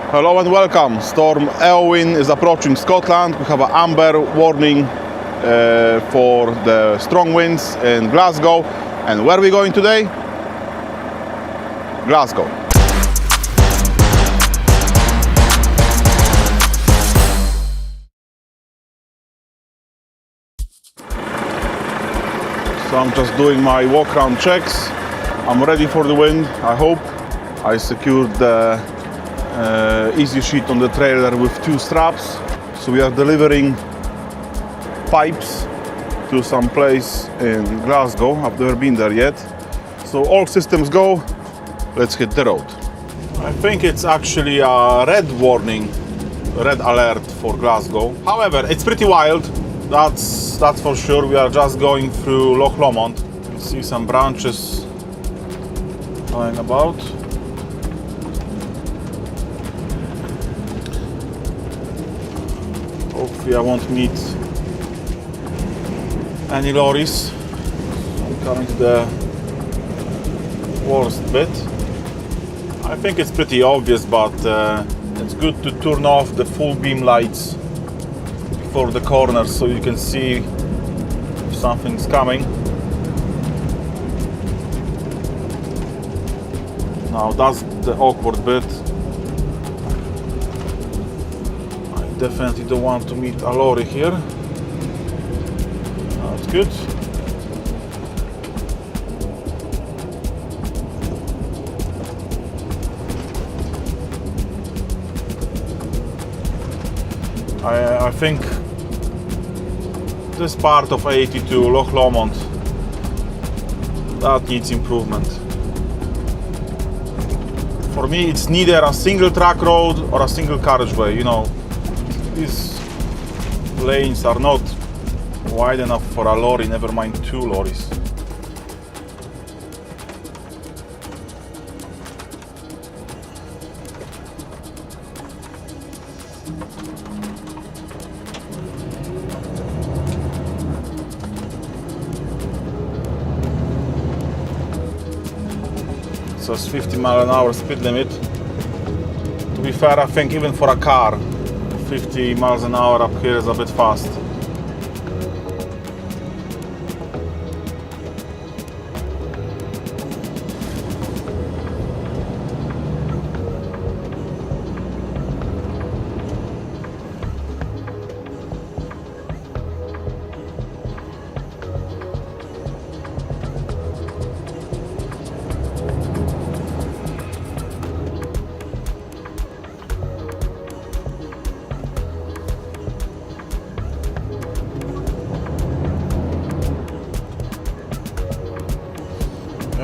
Hello and welcome. Storm Eowyn is approaching Scotland. We have an amber warning for the strong winds in Glasgow. And where are we going today? Glasgow. So I'm just doing my walk around checks. I'm ready for the wind, I hope. I secured the easy sheet on the trailer with 2 straps. So we are delivering pipes to some place in Glasgow. I've never been there yet. So all systems go. Let's hit the road. I think it's actually a red warning, red alert for Glasgow. However, it's pretty wild. That's for sure. We are just going through Loch Lomond. You see some branches lying about. Hopefully I won't meet any lorries. I'm coming to the worst bit. I think it's pretty obvious, but it's good to turn off the full beam lights before the corners so you can see if something's coming. Now that's the awkward bit. I definitely don't want to meet a lorry here. That's good. I think this part of A82, Loch Lomond, that needs improvement. For me, it's neither a single track road or a single carriageway. You know, these lanes are not wide enough for a lorry, never mind 2 lorries. So it's 50 mile an hour speed limit. To be fair, I think even for a car, 50 miles an hour up here is a bit fast.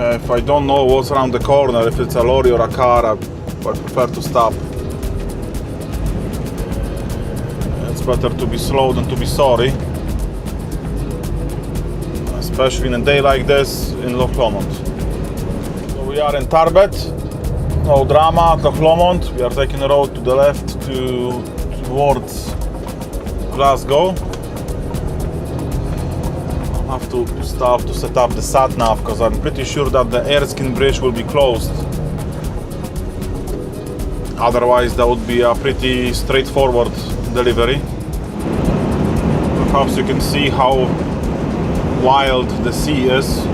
If I don't know what's around the corner, if it's a lorry or a car, I prefer to stop. It's better to be slow than to be sorry. Especially in a day like this in Loch Lomond. So we are in Tarbet, no drama at Loch Lomond. We are taking the road to the left towards Glasgow. Have to stop to set up the sat-nav because I'm pretty sure that the Erskine Bridge will be closed. Otherwise that would be a pretty straightforward delivery. Perhaps you can see how wild the sea is.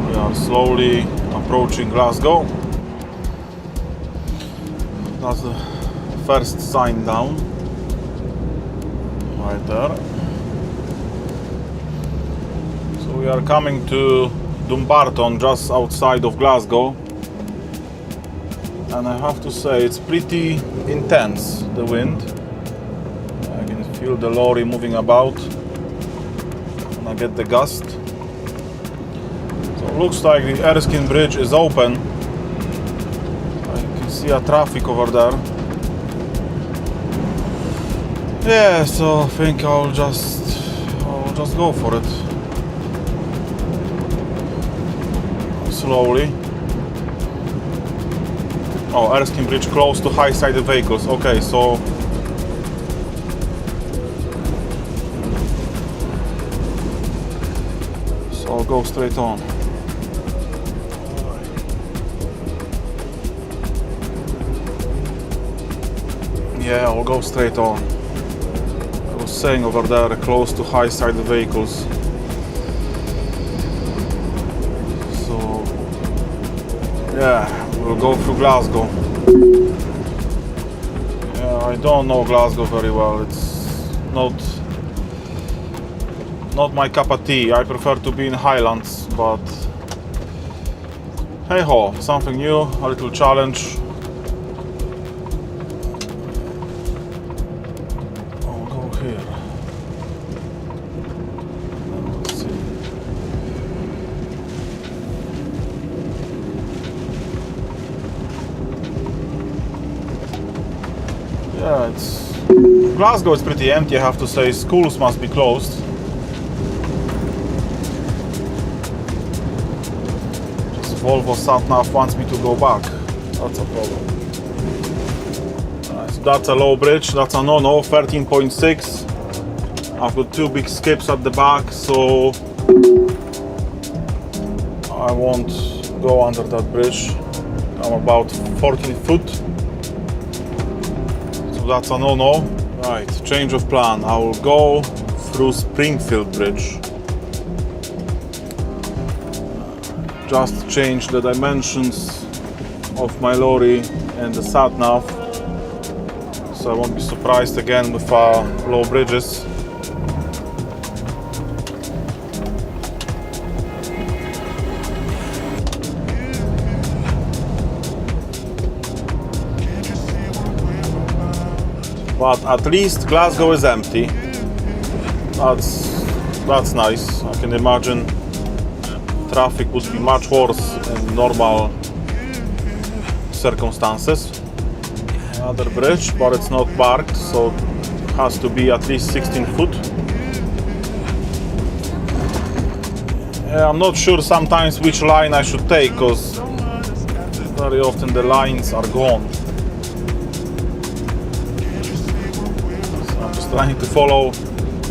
We are slowly approaching Glasgow. That's the first sign down. Right there. We are coming to Dumbarton, just outside of Glasgow, and I have to say it's pretty intense, the wind. I can feel the lorry moving about and I get the gust. So it looks like the Erskine Bridge is open. I can see a traffic over there. Yeah, so I think I'll just go for it. Slowly. Oh, Erskine Bridge close to high-sided vehicles. Okay, so I'll go straight on. Yeah, I'll go straight on. I was saying over there, close to high side vehicles. So, yeah, we'll go through Glasgow. Yeah, I don't know Glasgow very well. It's not my cup of tea. I prefer to be in Highlands, but hey ho, something new, a little challenge. I'll go here. Let's see. Yeah, Glasgow is pretty empty, I have to say. Schools must be closed. Volvo sat-nav wants me to go back. That's a problem. So that's a low bridge. That's a no-no. 13.6. I've got two big skips at the back, so I won't go under that bridge. I'm about 14 foot. So that's a no-no. Right, change of plan. I will go through Springfield Bridge. Just change the dimensions of my lorry and the sat-nav, so I won't be surprised again with low bridges. But at least Glasgow is empty. That's nice. I can imagine traffic would be much worse in normal circumstances. Another bridge, but it's not marked, so it has to be at least 16 foot. Yeah, I'm not sure sometimes which line I should take, because very often the lines are gone. So I'm just trying to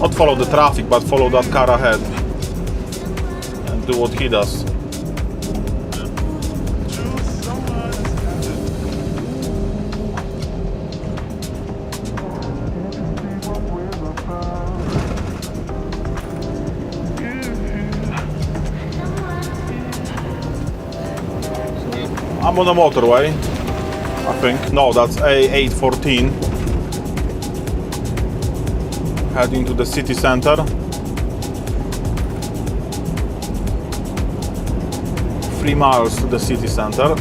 not follow the traffic, but follow that car ahead. Do what he does. I'm on a motorway, I think. No, that's A814. Heading to the city center. 3 miles to the city center.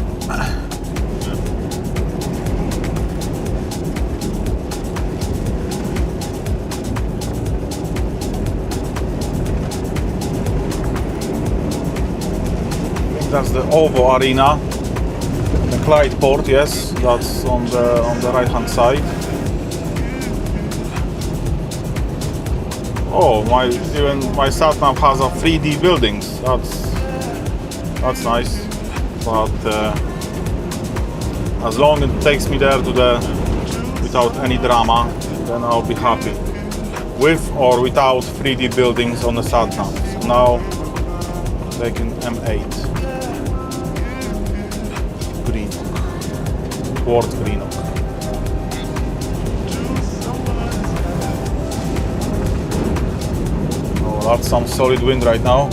That's the Volvo arena, the Clyde port. Yes, that's on the right hand side. Oh, even my sat-nav has a 3D buildings. That's nice, but as long as it takes me there without any drama, then I'll be happy. With or without 3D buildings on the sat-nav. So now taking M8. Greenock. Port Greenock. Oh, that's some solid wind right now.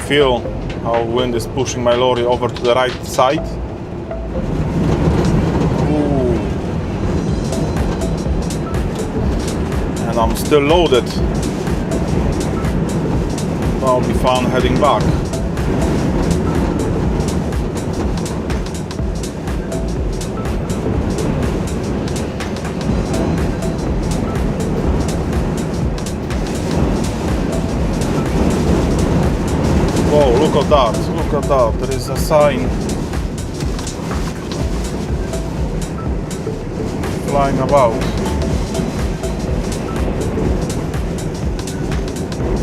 feel how wind is pushing my lorry over to the right side. Ooh. And I'm still loaded. That'll be fun heading back. Whoa, look at that, look at that, there is a sign flying about.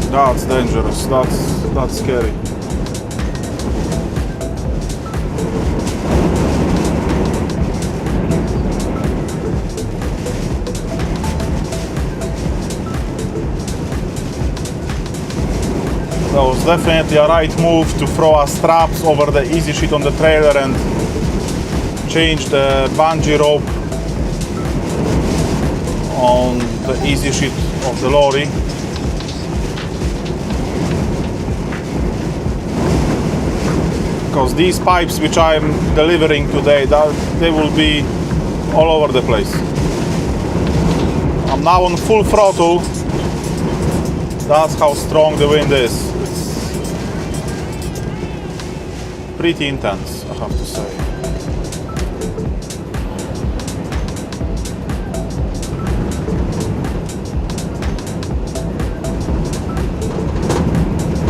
That's dangerous, that's scary. That was definitely a right move to throw our straps over the easy sheet on the trailer and change the bungee rope on the easy sheet of the lorry. Because these pipes which I'm delivering today, they will be all over the place. I'm now on full throttle. That's how strong the wind is. Pretty intense, I have to say.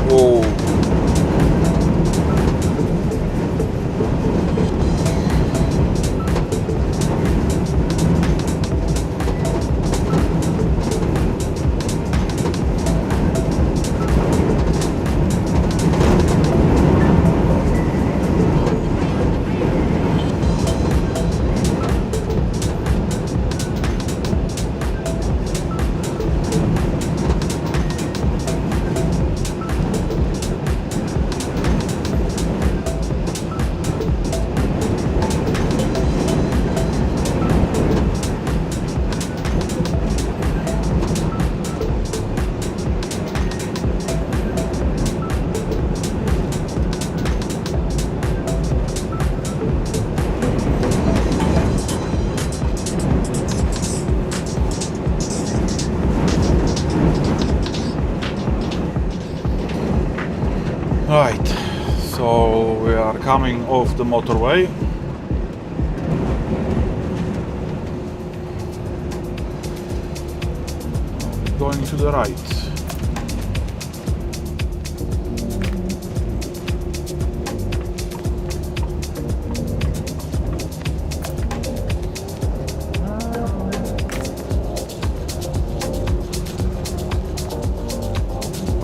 Whoa. Right, so we are coming off the motorway. Going to the right.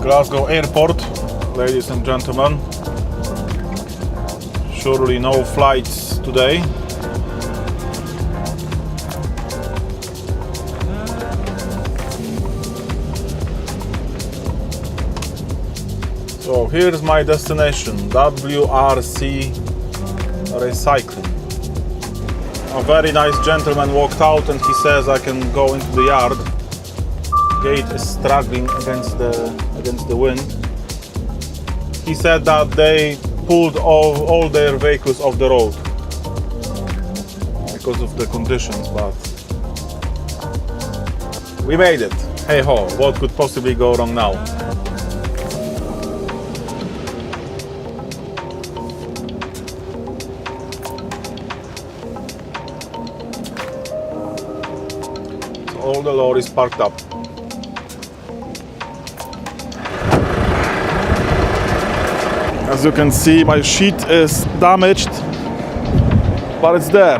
Glasgow Airport. Ladies and gentlemen, surely no flights today. So here's my destination, WRC Recycling. A very nice gentleman walked out and he says I can go into the yard. Gate is struggling against the wind. He said that they pulled all their vehicles off the road because of the conditions, but we made it. Hey ho, what could possibly go wrong now? So all the lorries parked up. As you can see, my sheet is damaged, but it's there.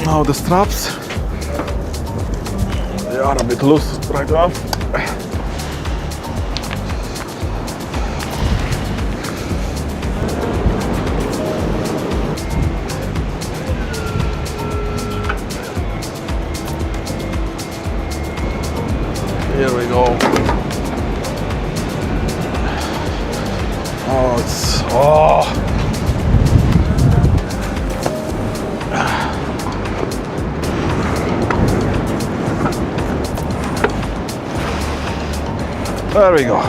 Now the straps, they are a bit loose right now. Here we go. Oh. There we go.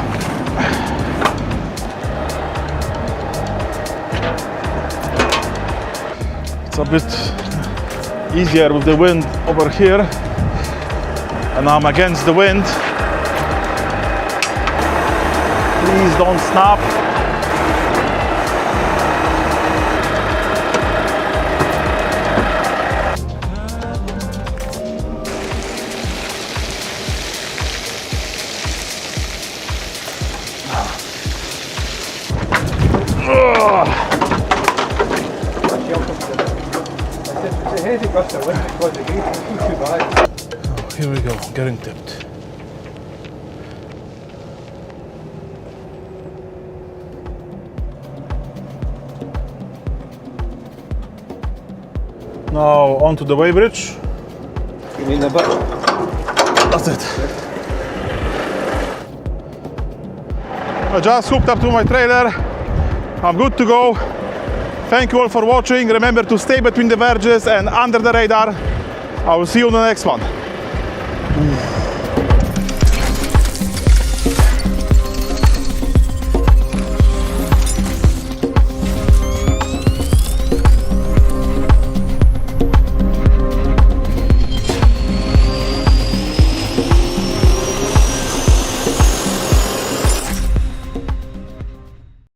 It's a bit easier with the wind over here, and I'm against the wind. Please don't snap. Oh, here we go, getting tipped. Now onto the weighbridge. You mean the button? That's it. I just hooked up to my trailer. I'm good to go. Thank you all for watching. Remember to stay between the verges and under the radar. I will see you on the next one.